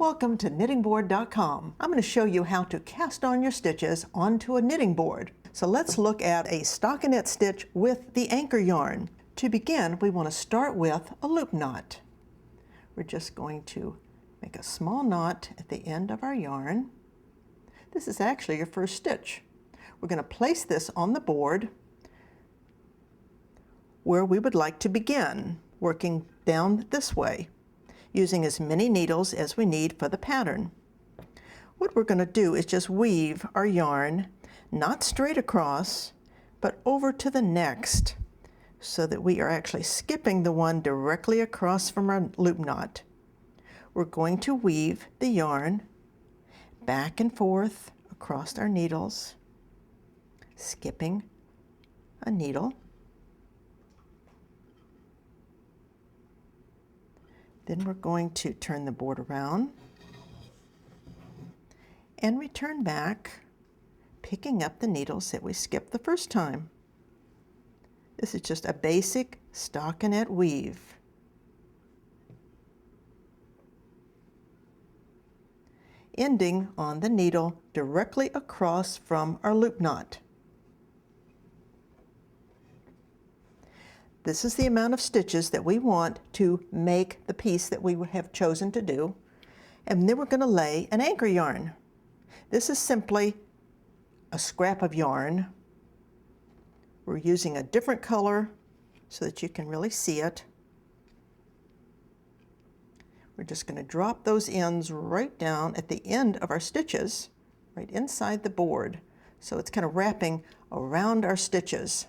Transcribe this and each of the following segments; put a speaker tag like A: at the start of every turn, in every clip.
A: Welcome to knittingboard.com. I'm going to show you how to cast on your stitches onto a knitting board. So let's look at a stockinette stitch with the anchor yarn. To begin, we want to start with a loop knot. We're just going to make a small knot at the end of our yarn. This is actually your first stitch. We're going to place this on the board where we would like to begin, working down this way, using as many needles as we need for the pattern. What we're going to do is just weave our yarn, not straight across, but over to the next, so that we are actually skipping the one directly across from our loop knot. We're going to weave the yarn back and forth across our needles, skipping a needle. Then we're going to turn the board around and return back, picking up the needles that we skipped the first time. This is just a basic stockinette weave. Ending on the needle directly across from our loop knot. This is the amount of stitches that we want to make the piece that we have chosen to do. And then we're going to lay an anchor yarn. This is simply a scrap of yarn. We're using a different color so that you can really see it. We're just going to drop those ends right down at the end of our stitches, right inside the board. So it's kind of wrapping around our stitches,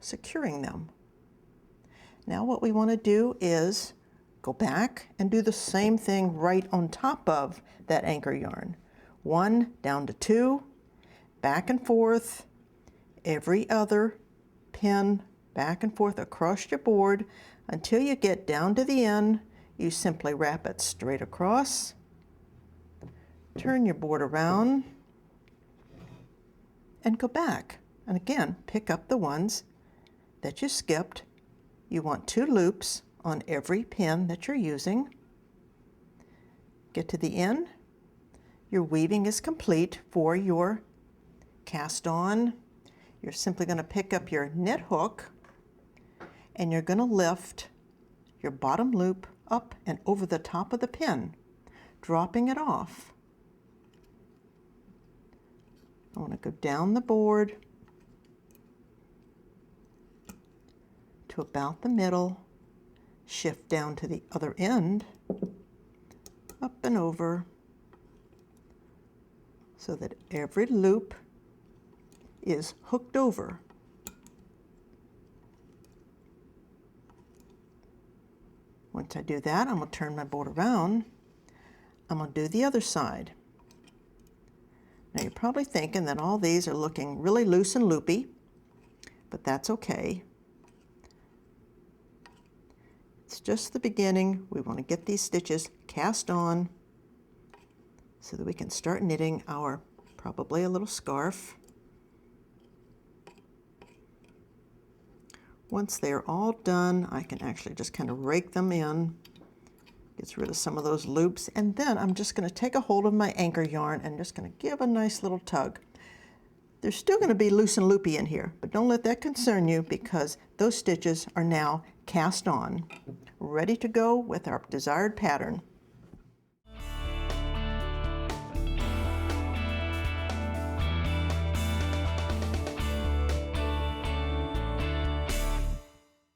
A: securing them. Now what we want to do is go back and do the same thing right on top of that anchor yarn. 1 down to 2, back and forth, every other pin back and forth across your board until you get down to the end. You simply wrap it straight across, turn your board around, and go back. And again, pick up the ones that you skipped. You want 2 loops on every pin that you're using. Get to the end. Your weaving is complete for your cast on. You're simply going to pick up your knit hook and you're going to lift your bottom loop up and over the top of the pin, dropping it off. I want to go down the board to about the middle, shift down to the other end, up and over, so that every loop is hooked over. Once I do that, I'm going to turn my board around. I'm going to do the other side. Now you're probably thinking that all these are looking really loose and loopy, but that's okay. It's just the beginning. We want to get these stitches cast on so that we can start knitting our probably a little scarf. Once they're all done, I can actually just kind of rake them in, gets rid of some of those loops, and then I'm just going to take a hold of my anchor yarn and just going to give a nice little tug. There's still going to be loose and loopy in here, but don't let that concern you because those stitches are now cast on, ready to go with our desired pattern.